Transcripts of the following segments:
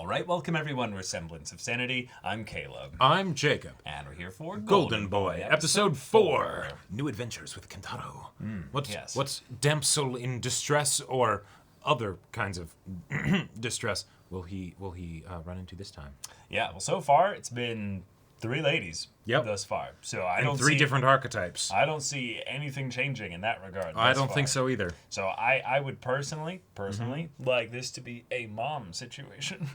All right, welcome everyone. We're Semblance of Sanity. I'm Caleb. I'm Jacob. And we're here for Golden Boy, episode 4. New adventures with Kentaro. What's damsel in distress or other kinds of distress will he run into this time? Yeah, well, so far it's been 3 ladies thus far. So I don't see 3 different archetypes. I don't see anything changing in that regard. I don't think so either. So I would personally like this to be a mom situation.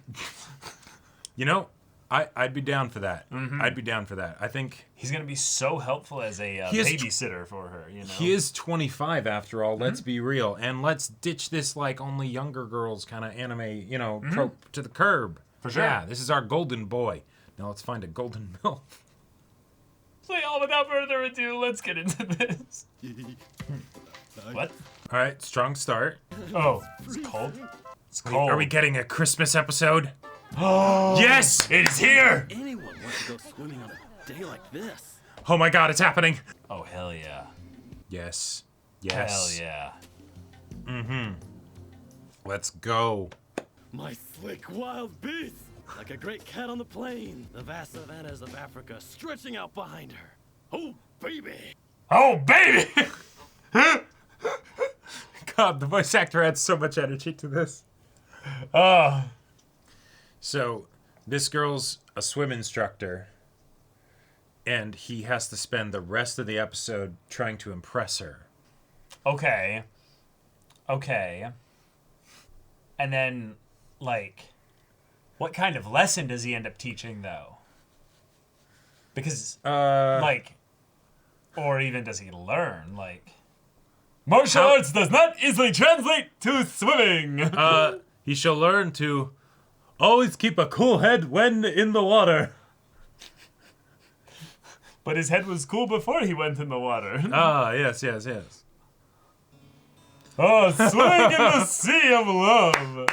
You know, I'd be down for that. I'd be down for that. I think he's gonna be so helpful as a babysitter for her. You know, he is 25 after all. Let's be real, and let's ditch this like only younger girls kind of anime, trope to the curb. For sure. Yeah, this is our golden boy. Now let's find a golden milk. So without further ado, let's get into this. What? All right, strong start. Oh, it's cold. It's cold. Are we getting a Christmas episode? Oh, yes, it is here. Anyone wants to go swimming on a day like this? Oh my God, it's happening. Oh hell yeah. Yes. Hell yeah. Let's go. My slick wild beast, like a great cat on the plain. The vast savannas of Africa stretching out behind her. Oh baby. Oh baby. God, the voice actor adds so much energy to this. So, this girl's a swim instructor, and he has to spend the rest of the episode trying to impress her. Okay. And then, like, what kind of lesson does he end up teaching, though? Because, or even does he learn, like... Martial arts does not easily translate to swimming! He shall learn to always keep a cool head when in the water. But his head was cool before he went in the water. Yes. Oh, swimming in the sea of love!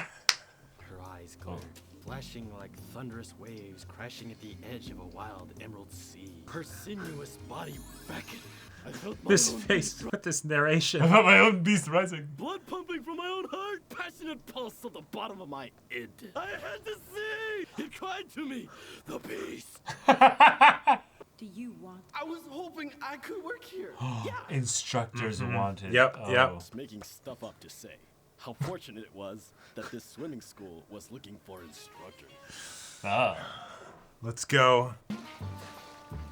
Her eyes glittered, flashing like thunderous waves crashing at the edge of a wild emerald sea. Her sinuous body beckoned. I felt my This own face beast with this narration. I felt my own beast rising. blood pumping from my own heart, passionate pulse at the bottom of my id. I had to see! It cried to me, the beast. Do you want? I was hoping I could work here. Instructors wanted. Yep. Making stuff up to say how fortunate it was that this swimming school was looking for instructors. Let's go.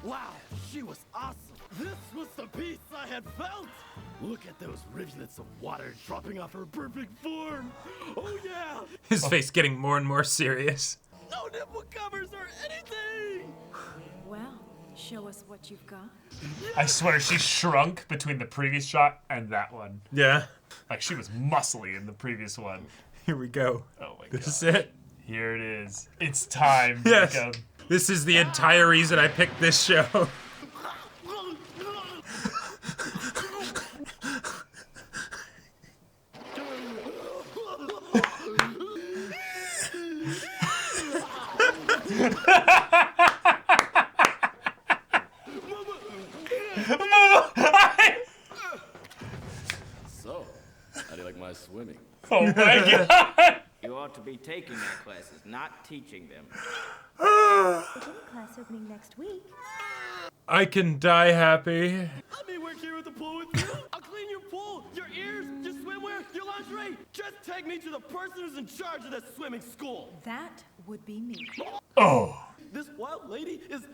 Wow, she was awesome. This was the peace I had felt. Look at those rivulets of water dropping off her perfect form. Oh yeah. His face getting more and more serious. No nipple covers or anything. Well, show us what you've got. I swear, she shrunk between the previous shot and that one. Yeah. Like, she was muscly in the previous one. Here we go. Oh my god. This is it. Here it is. It's time, Yes. Jacob. This is the entire reason I picked this show. So, how do you like my swimming? Oh my god. You ought to be taking their classes, not teaching them. Class opening next week. I can die happy. Let me work here at the pool with you. I'll clean your pool, your ears, your swimwear, your lingerie. Just take me to the person who's in charge of this swimming school. That would be me. Oh. This wild lady is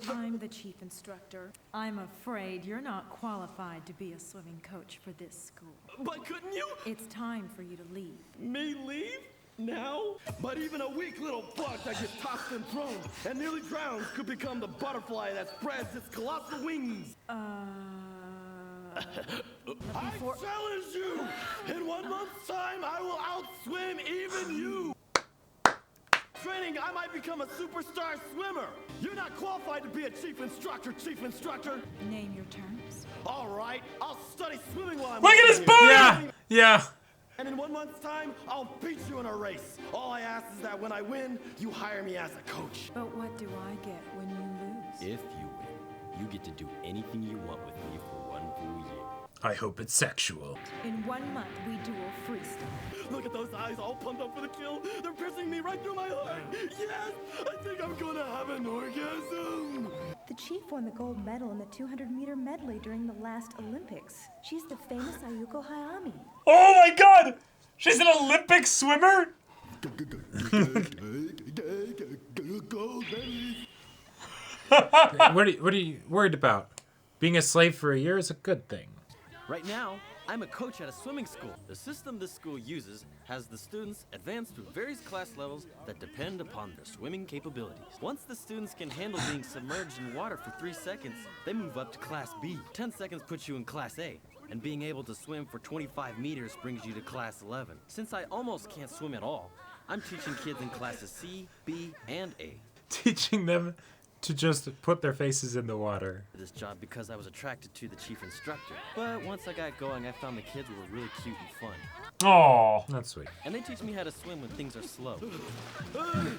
I'm the chief instructor. I'm afraid you're not qualified to be a swimming coach for this school. But couldn't you? It's time for you to leave. Me leave? Now? But even a weak little bug that gets tossed and thrown and nearly drowns could become the butterfly that spreads its colossal wings. I challenge you! In 1 month's time, I will outswim even you! Training, I might become a superstar swimmer! You're not qualified to be a chief instructor, Name your terms. All right, I'll study swimming while I'm Look at his booty! Yeah. And in 1 month's time, I'll beat you in a race. All I ask is that when I win, you hire me as a coach. But what do I get when you lose? If you win, you get to do anything you want with me for 1 full year. I hope it's sexual. In 1 month, we duel freestyle. Look at those eyes all pumped up for the kill. They're piercing me right through my heart. Yes, I think I'm gonna have an orgasm. The chief won the gold medal in the 200-meter medley during the last Olympics. She's the famous Ayuko Hayami. Oh my god! She's an Olympic swimmer? What are you worried about? Being a slave for a year is a good thing. Right now, I'm a coach at a swimming school. The system this school uses has the students advance through various class levels that depend upon their swimming capabilities. Once the students can handle being submerged in water for 3 seconds, they move up to Class B. 10 seconds puts you in Class A, and being able to swim for 25 meters brings you to Class 11. Since I almost can't swim at all, I'm teaching kids in Classes C, B, and A. Teaching them to just put their faces in the water. This job because I was attracted to the chief instructor. But once I got going, I found the kids were really cute and fun. Oh, That's sweet. And they teach me how to swim when things are slow.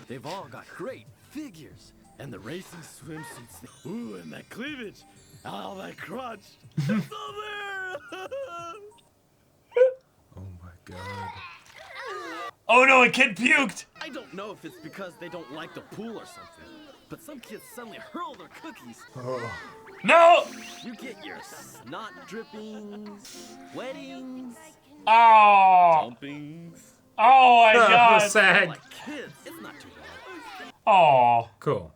They've all got great figures. And the racing swimsuits. Ooh, and that cleavage. Oh, that crotch. It's all there. Oh my god. oh no! A kid puked. I don't know if it's because they don't like the pool or something, but some kids suddenly hurl their cookies. No! You get your snot drippings, wettings, Oh! dumpings. Oh my god! Sag. Like kids, it's not too bad. Oh, Cool.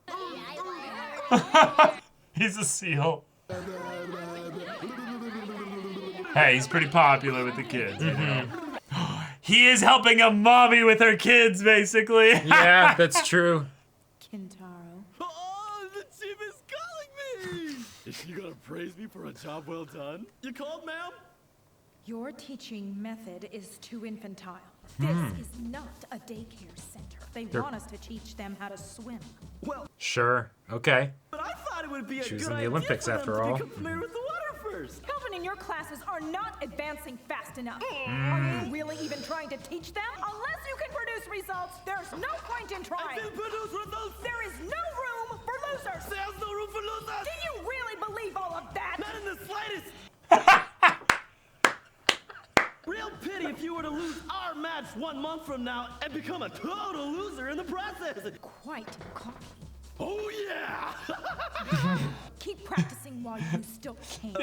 he's a seal. Hey, he's pretty popular with the kids. You know? He is helping a mommy with her kids, basically. Yeah, that's true. Kintaro. Oh, the chief is calling me. Is she gonna praise me for a job well done? You called, ma'am? Your teaching method is too infantile. This is not a daycare center. They want us to teach them how to swim. Well, Sure. Okay. but I thought it would be a She was good in the idea Olympics for them after to all. become familiar with the water first. Children in your classes are not advancing fast enough. Are you really even trying to teach them? Unless you can produce results, there's no point in I trying. can produce results. There is no room for losers. There's no room for losers. Do you really believe all of that? Not in the slightest. Real pity if you were to lose our match 1 month from now and become a total loser in the process. Quite cocky. Oh yeah! Keep practicing while you still can.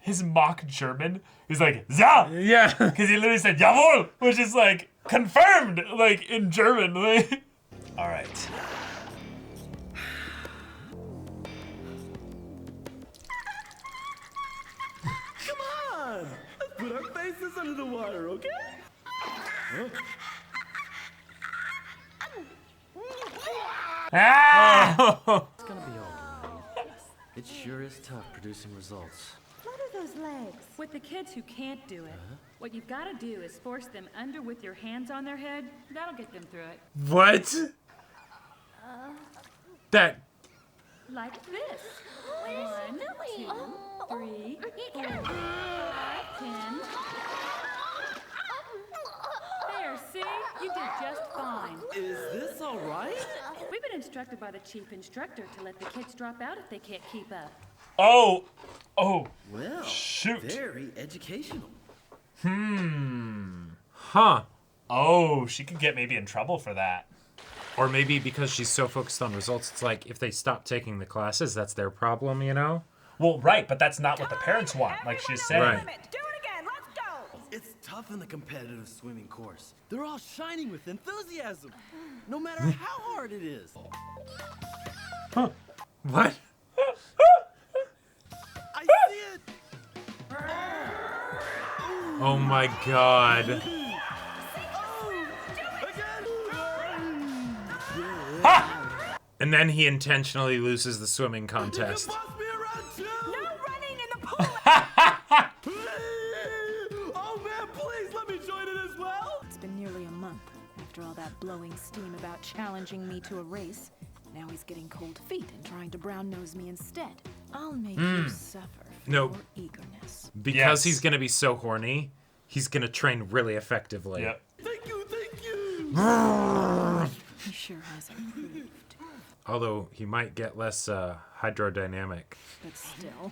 His mock German is like, "Ja!" Yeah. Because he literally said, "Jawohl!" Which is like, confirmed, like, in German. Like. All right. Come on! Let's put our faces under the water, okay? Ah! It's gonna be all right. It sure is tough producing results. What are those legs? With the kids who can't do it, what you've got to do is force them under with your hands on their head. That'll get them through it. What? That. Like this. 1, 2, 3, 4, 5, 10. There, see? You did just fine. Is this all right? We've been instructed by the chief instructor to let the kids drop out if they can't keep up. Oh. Well, Shoot. very educational. Huh. Oh, she could get maybe in trouble for that. Or maybe because she's so focused on results, it's like if they stop taking the classes, that's their problem, you know? Well, right, but that's not what the parents want, like she's saying. Right. Do it again. Let's go. It's tough in the competitive swimming course. They're all shining with enthusiasm, no matter how hard it is. What? I see it! Oh my god. And then he intentionally loses the swimming contest. Boss me around too! No running in the pool. Oh man, please let me join it as well! It's been nearly a month after all that blowing steam about challenging me to a race. Now he's getting cold feet and trying to brown nose me instead. I'll make you suffer for No. your eagerness. Because Yes. he's gonna be so horny, he's gonna train really effectively. Yep. Thank you, thank you! He sure has improved. Although he might get less hydrodynamic. But still,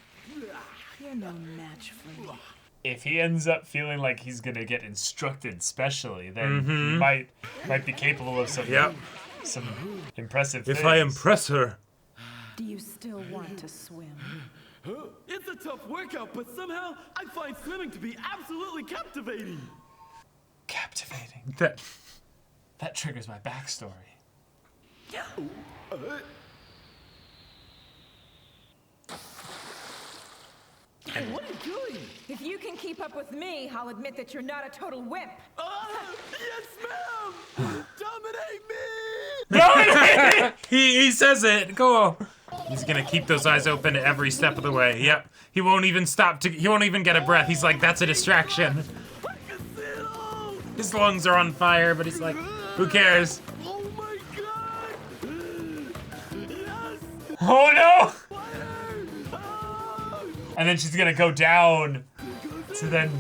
you're no match for me. if he ends up feeling like he's gonna get instructed specially, then he might be capable of some impressive things. If I impress her. Do you still want to swim? It's a tough workout, but somehow I find swimming to be absolutely captivating. Captivating. That triggers my backstory. What are you doing? If you can keep up with me, I'll admit that you're not a total wimp. Yes, ma'am! Dominate me! He says it. Cool. He's gonna keep those eyes open every step of the way. Yep. He won't even stop he won't even get a breath. He's like, that's a distraction. I can see it all! His lungs are on fire, but he's like, who cares? Oh my god! Yes! Oh no! Fire! Ah! And then she's gonna go down. So then.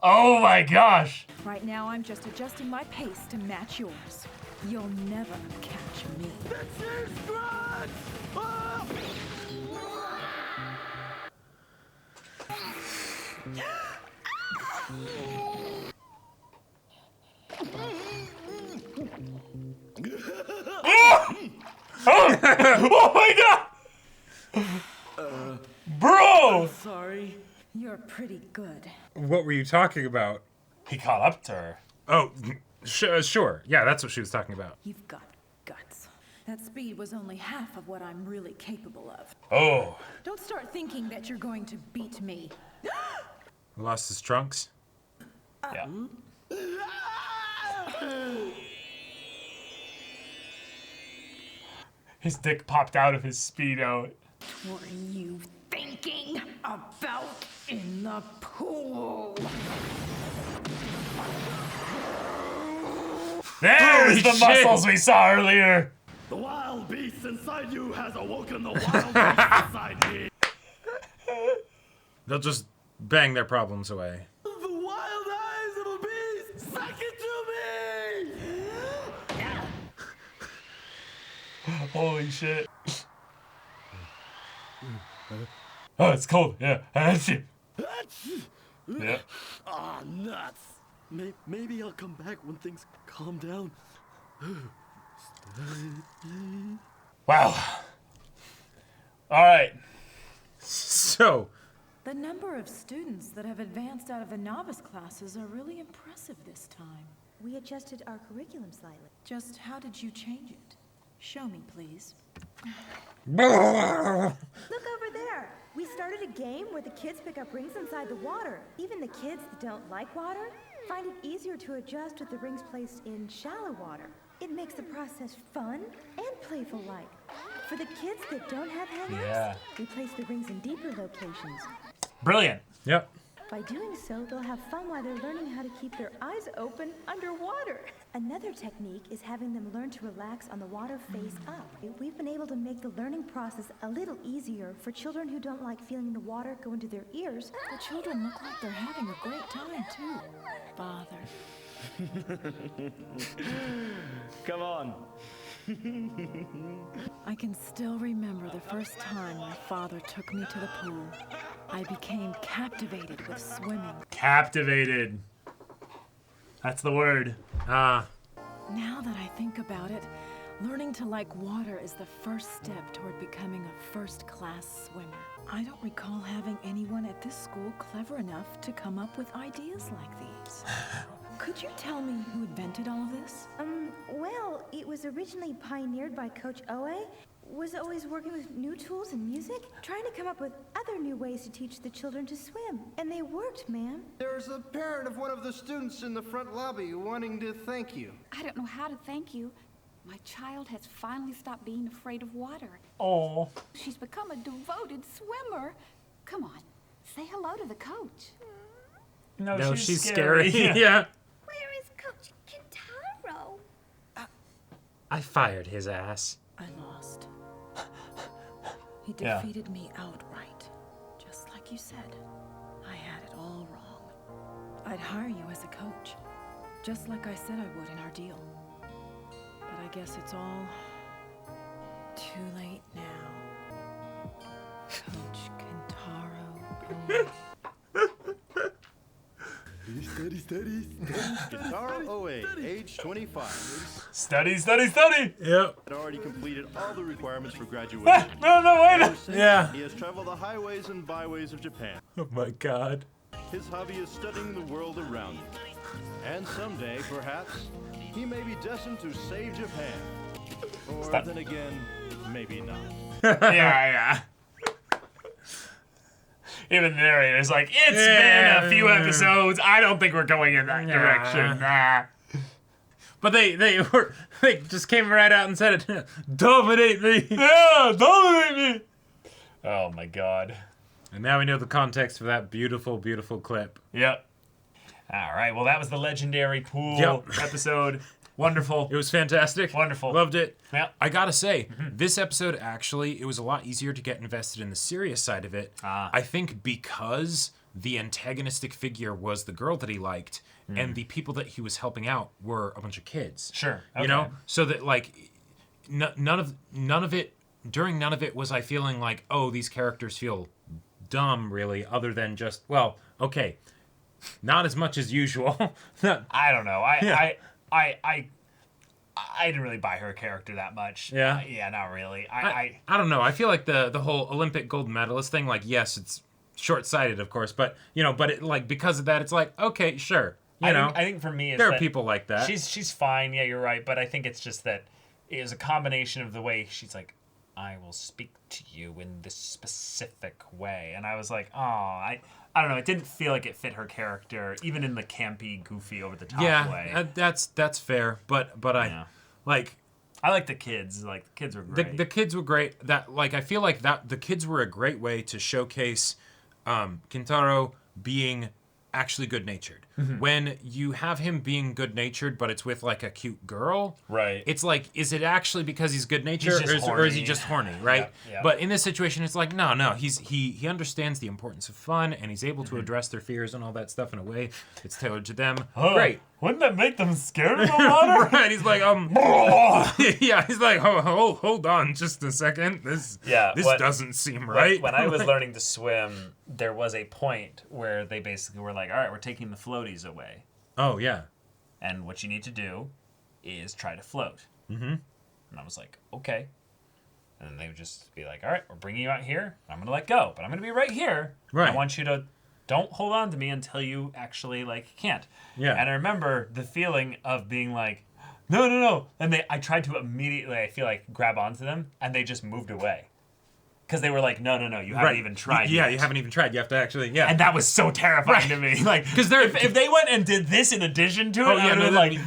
Oh my gosh! Right now, I'm just adjusting my pace to match yours. You'll never catch me. That's your scratch! Ah! Oh my god! Bro! Sorry. You're pretty good. What were you talking about? He caught up to her. Oh, sure. Yeah, that's what she was talking about. You've got guts. That speed was only half of what I'm really capable of. Oh. Don't start thinking that you're going to beat me. Lost his trunks. Yeah. His dick popped out of his Speedo. What are you thinking about in the pool? There's the shit. muscles we saw earlier. The wild beast inside you has awoken the wild beast inside me. They'll just bang their problems away. The wild eyes of a beast! Suck it to me! Holy shit. Oh, it's cold. Yeah. Yeah. Ah, nuts! Maybe I'll come back when things calm down. Wow. All right. So, The number of students that have advanced out of the novice classes are really impressive this time. We adjusted our curriculum slightly. Just how did you change it? Show me, please. Look over there! We started a game where the kids pick up rings inside the water. Even the kids that don't like water find it easier to adjust with the rings placed in shallow water. It makes the process fun and playful-like. For the kids that don't have hang-ups, we place the rings in deeper locations. Brilliant. yep. By doing so, they'll have fun while they're learning how to keep their eyes open underwater. Another technique is having them learn to relax on the water face up. We've been able to make the learning process a little easier for children who don't like feeling the water go into their ears. The children look like they're having a great time, too. Father. Come on. I can still remember the first time my father took me to the pool. I became captivated with swimming. Captivated. That's the word. Ah, Now that I think about it, learning to like water is the first step toward becoming a first-class swimmer. I don't recall having anyone at this school clever enough to come up with ideas like these. Could you tell me who invented all of this? Well, it was originally pioneered by Coach Oe. Was always working with new tools and music, trying to come up with other new ways to teach the children to swim. And they worked, ma'am. There's a parent of one of the students in the front lobby wanting to thank you. I don't know how to thank you. My child has finally stopped being afraid of water. Oh. She's become a devoted swimmer. Come on, say hello to the coach. No, she's scary. Yeah. Where is Coach Kintaro? I fired his ass. I lost. He Yeah. defeated me outright. Just like you said. I had it all wrong. I'd hire you as a coach. Just like I said I would in our deal. But I guess it's all too late now. Steady. Guitar 08, age 25. Study. Yep. Had already completed all the requirements for graduation. No, wait. Ever since, Yeah. He has traveled the highways and byways of Japan. Oh my God. His hobby is studying the world around him. And someday, perhaps, he may be destined to save Japan. Or then again, maybe not. Yeah. Even the narrator's like, it's been a few episodes. I don't think we're going in that direction. Nah. But they just came right out and said it. Dominate me. Yeah, dominate me. Oh my God. And now we know the context for that beautiful, beautiful clip. Yep. All right. Well, that was the legendary pool episode. Wonderful. It was fantastic. Wonderful. Loved it. Yep. I gotta say, this episode actually, it was a lot easier to get invested in the serious side of it. I think because the antagonistic figure was the girl that he liked, and the people that he was helping out were a bunch of kids. Sure. Okay. You know, so that like none of it was I feeling like, oh, these characters feel dumb, really, other than just, well, okay, not as much as usual. I don't know. I didn't really buy her character that much. Yeah? Yeah, not really. I don't know. I feel like the whole Olympic gold medalist thing, like, yes, it's short-sighted, of course, but, you know, but it, like, because of that, it's like, okay, sure. I think for me, there are people like that. She's fine. Yeah, you're right. But I think it's just that it was a combination of the way she's like, I will speak to you in this specific way. And I was like, oh, I don't know. It didn't feel like it fit her character, even in the campy, goofy, over-the-top way. Yeah, that's fair. But I like... I like the kids. Like, the kids were great. The kids were great. That, like, I feel like that the kids were a great way to showcase Kintaro being actually good-natured. When you have him being good-natured, but it's with, like, a cute girl, right? It's like, is it actually because he's good-natured, or is he just horny, right? Yep. But in this situation, it's like, no, he understands the importance of fun, and he's able to address their fears and all that stuff in a way that's tailored to them. Great. Wouldn't that make them scared of the water? Right, he's like, yeah, he's like, hold on just a second. This doesn't seem right. When I was learning to swim, there was a point where they basically were like, all right, we're taking the floaties away. Oh, yeah. And what you need to do is try to float. And I was like, okay. And then they would just be like, all right, we're bringing you out here. I'm going to let go, but I'm going to be right here. Right. I want you to don't hold on to me until you actually, like, can't. Yeah. And I remember the feeling of being like, no. And I tried to immediately, I feel like, grab onto them, and they just moved away. Because they were like, no, you haven't even tried Yeah, yet. you haven't even tried. You have to actually, And that was so terrifying to me. Like, because if they went and did this in addition to it, I would have been like,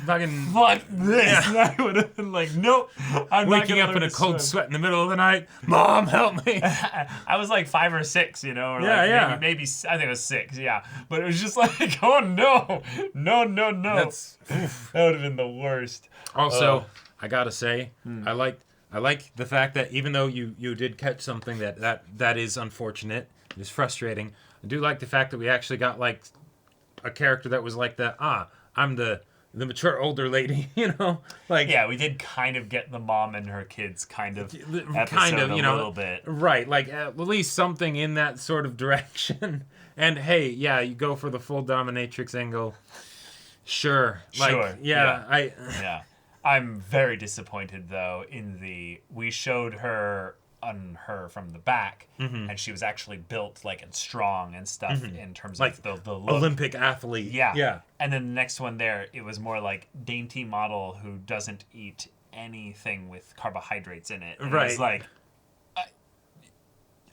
fuck this. And I would have been like, nope. I'm waking up in a cold sweat in the middle of the night. Mom, help me. I was like 5 or 6, you know, or maybe I think it was 6, yeah. But it was just like, oh no. That would have been the worst. Also, I gotta say, I like the fact that even though you did catch something that is unfortunate, it is frustrating, I do like the fact that we actually got, like, a character that was like I'm the mature older lady, you know? Like, yeah, we did kind of get the mom and her kids kind of episode a little bit. Right, like, at least something in that sort of direction. And, hey, yeah, you go for the full dominatrix angle. Sure. Like, yeah. I'm very disappointed, though, we showed her from the back, and she was actually built, like, and strong and stuff in terms of the look. Olympic athlete. Yeah. And then the next one there, it was more like dainty model who doesn't eat anything with carbohydrates in it. And right. It was like,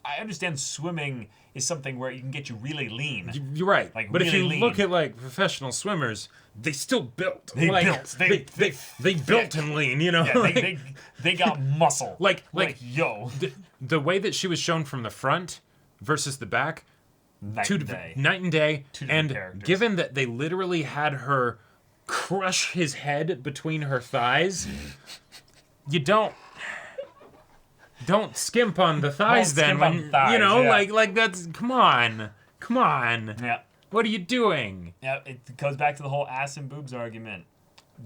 I understand swimming is something where you can get you really lean. You're right. Like, but really if you lean. look at, like, professional swimmers, they still built. They built and lean, you know? Yeah, they got muscle. Like yo. The way that she was shown from the front versus the back, night and day. And characters. Given that they literally had her crush his head between her thighs, you don't skimp on the thighs then. You know, like that's, come on. Yeah. What are you doing? Yeah, it goes back to the whole ass and boobs argument.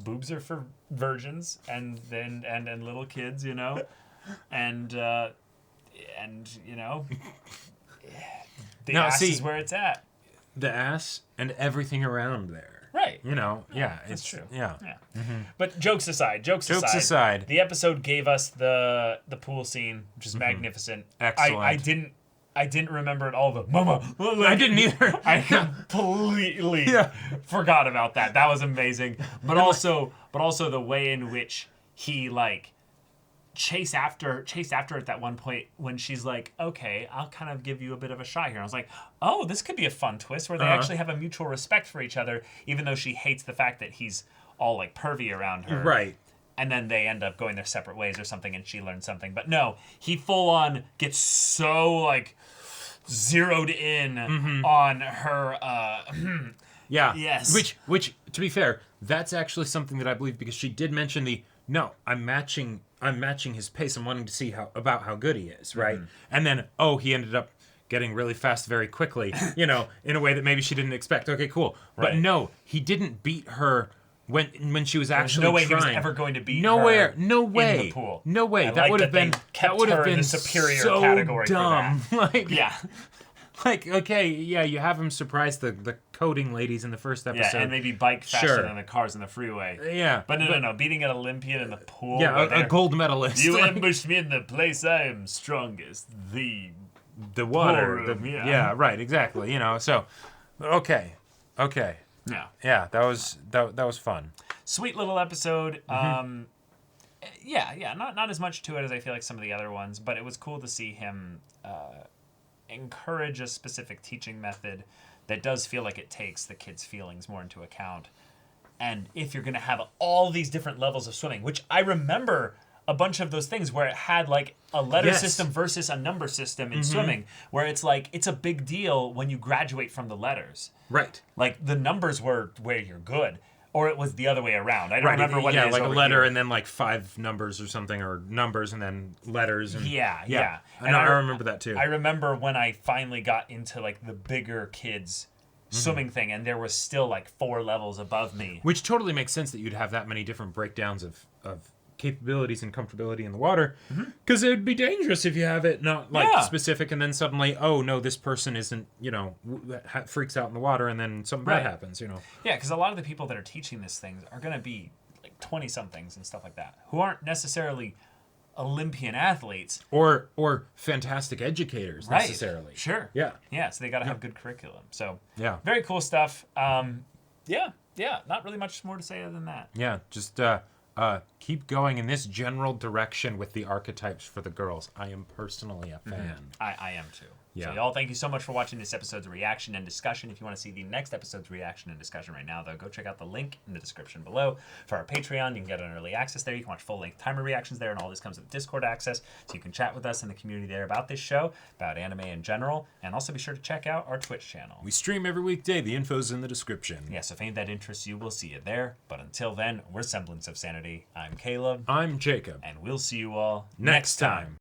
Boobs are for virgins and little kids, you know, and you know, The ass is where it's at. The ass and everything around there. Right. You know, yeah. That's true. Yeah. But jokes aside, the episode gave us the pool scene, which is magnificent. Excellent. I didn't remember it all. The mama. I didn't either. I completely forgot about that. That was amazing. But also the way in which he like chased after at that one point when she's like, okay, I'll kind of give you a bit of a shot here. And I was like, oh, this could be a fun twist where they actually have a mutual respect for each other, even though she hates the fact that he's all like pervy around her. Right. And then they end up going their separate ways or something, and she learns something. But no, he full on gets so like zeroed in on her. Yeah. Yes. Which to be fair, that's actually something that I believe because she did mention I'm matching his pace. I'm wanting to see how good he is, right? And then he ended up getting really fast very quickly, in a way that maybe she didn't expect. Okay, cool. But no, he didn't beat her when she was actually no way trying. He was ever going to beat no her way. No way. in the pool. No way. I That like would have been the superior so category dumb. for that. Like, okay, yeah, you have him surprise the coding ladies in the first episode. Yeah, and maybe bike faster than the cars in the freeway. Yeah. But no, beating an Olympian in the pool. Yeah, a gold medalist. You ambushed me in the place I am strongest. The water. Room, yeah, right, exactly. So, okay. Yeah, that was fun. Sweet little episode. Not as much to it as I feel like some of the other ones, but it was cool to see him encourage a specific teaching method that does feel like it takes the kids' feelings more into account. And if you're going to have all these different levels of swimming, which I remember a bunch of those things where it had like a letter system versus a number system in swimming, where it's like it's a big deal when you graduate from the letters. Right. Like the numbers were where you're good. Or it was the other way around. I don't remember what it is. Yeah, like a letter here. and then like 5 numbers or something, or numbers and then letters. And, yeah. And I remember that too. I remember when I finally got into like the bigger kids swimming thing, and there was still like 4 levels above me. Which totally makes sense that you'd have that many different breakdowns of capabilities and comfortability in the water, because it would be dangerous if you have it not like specific, and then suddenly, oh no, this person isn't, freaks out in the water, and then something bad happens, Yeah, because a lot of the people that are teaching these things are going to be like 20-somethings and stuff like that, who aren't necessarily Olympian athletes or fantastic educators necessarily. Sure. Yeah. So they got to have good curriculum. So very cool stuff. Not really much more to say other than that. Yeah, just keep going in this general direction with the archetypes for the girls. I am personally a fan. I am too. Yeah. So y'all, thank you so much for watching this episode's reaction and discussion. If you want to see the next episode's reaction and discussion right now, though, go check out the link in the description below. For our Patreon, you can get an early access there. You can watch full-length timer reactions there, and all this comes with Discord access, so you can chat with us in the community there about this show, about anime in general, and also be sure to check out our Twitch channel. We stream every weekday. The info's in the description. Yes, if ain't that interests you, we'll see you there. But until then, we're Semblance of Sanity. I'm Caleb. I'm Jacob. And we'll see you all next time.